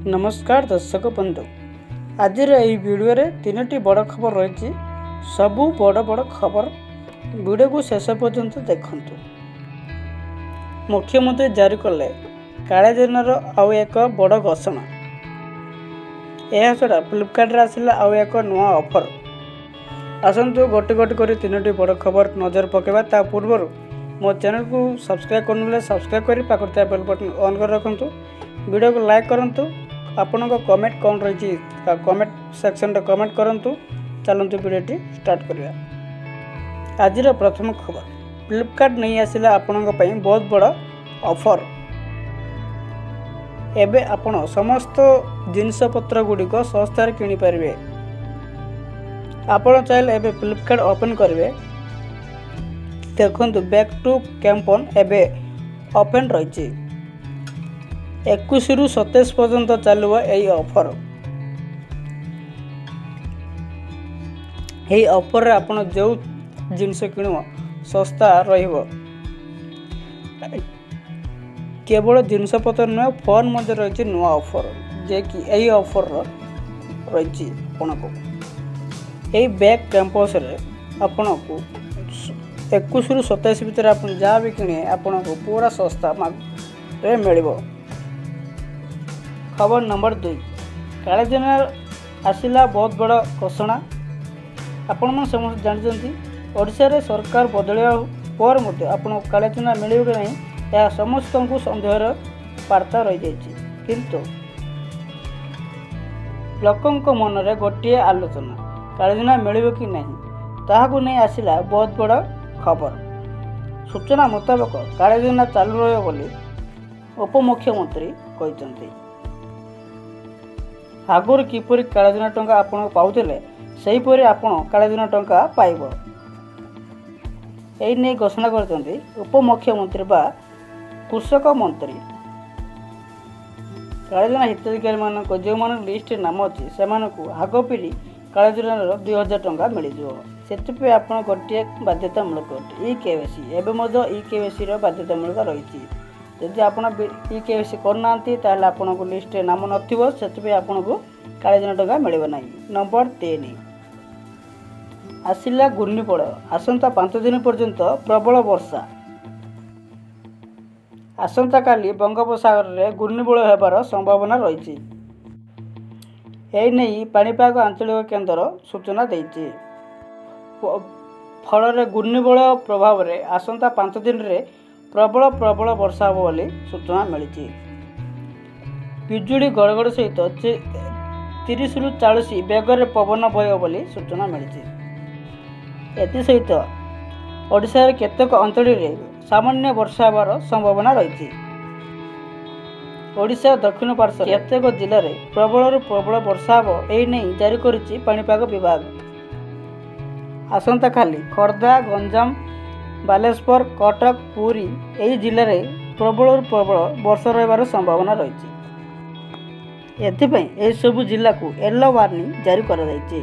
नमस्कार दर्शक बंधु आज वीडियो रे तीनोटी बड़ खबर रही सबू बड़ बड़ खबर वीडियो को शेष पर्यंत देखु। मुख्यमंत्री जारी कले काले योजनार आउ एक बड़ घोषणा। यह छड़ा फ्लिपकार्ट रे आसिला आउ एक नुआ ऑफर। आसतु गोटे गोटे कर तीनोटी बड़ खबर नजर पकेबा। ता पूर्व मो चैनल को सब्सक्राइब करने सब्सक्राइब कर पाखर बेल बटन ऑन कर रखु। वीडियो को लाइक करंतु। आपण कमेंट कौन रही कमेंट सेक्शन रे कमेंट करंतु। चलंतु वीडियो स्टार्ट करिया। आज प्रथम खबर फ्लिपकार्ट नहीं आसिला आपण बहुत बड़ ऑफर। एबे आपण समस्त जिनसपत्र गुड़िक सस्तार किनी पारिबे। आपण चाहे एबे फ्लिपकार्ट ओपन करेंगे। देखु बैक टू कैंपन एबे ओपन रही 21 ରୁ 27 पर्यंत चलो यही ऑफर। यही ऑफर रे आपण जो जिनस किणव सस्ता रहिबो। केवल जिनसपत्र नुह फोन मध्य रही नुआ ऑफर जे कि यही ऑफर रही आपण को यही बैक कैंपस रे आपण को 21 ରୁ 27 भितर आप जहाँ भी किणे आपण को पूरा सस्ता रे मिलिबो। खबर नंबर 2 काले योजना आसिला बहुत बड़ घोषणा। आपण मन समस्त जानते ओडिशा रे सरकार बदलिया पर मते आपण काले योजना मिलिबो कि नहीं यह समस्त को संदेहर वार्ता रही जाइए। किंतु लोकंक मन रे गोटे आलोचना काले योजना मिलिबो कि नहीं ताहाकु नहीं आसिला बहुत बड़ खबर। सूचना मुताबक काले योजना चालू रहिबो बोली उपमुख्यमंत्री कहते। आगुरी किपरि काले योजना टंका आपण पाउथिले सेहीपरि आपण काले योजना टंका पाइबो एई नै घोषणा करछन्ती उपमुख्यमंत्री बा कृषक मंत्री। काले योजना हिताधिकारी मानक जो मान लिस्ट नाम अछि सेमानकु आगो पीढ़ी काले योजनार 2000 टंका मिल जिवो। सेतिपे आपण गोटे बाध्यतामूलक ई केवाईसी एबे मध्य ई केवाईसी रो बाध्यतामूलक रहिछि। यदि आप ई केवाईसी करना ताहले आपन को लिस्ट नाम नथिबो सेतिपे आपन को काले योजना टंका मिलिबो नाही। नंबर 3 आसिला घूर्णिझड़ आसंता 5 दिन पर्यंत प्रबल वर्षा। आसंता काली बंगोपसागर रे घूर्णिझड़ हेबार संभावना रही। एई नै पाणीपाग आंचलिक केन्द्र सूचना देइछि। फल घूर्णिझड़ प्रभाव रे आसंता 5 दिन रे प्रबल प्रबल वर्षा हो बोली सूचना मिली। बिजुली गड़गड़ सहित 30 ରୁ 40 बेगर पवन बह बोली सूचना मिली। एसहित ओडिशा रे केतेक अंचल रे सामान्य वर्षा होबार संभावना रही। ओडिशा दक्षिण पार्श्व केतेक जिले में प्रबल प्रबल वर्षा हो एई नै जारी करिछि पाणीपाग विभाग। आसंता खाली खोर्धा गंजाम बालेश्वर कटक पुरी यही जिले में प्रबल प्रबल वर्षा रहिबार संभावना रही। एथिपई ए सबु जिला को येलो वार्निंग जारी करा जायछि।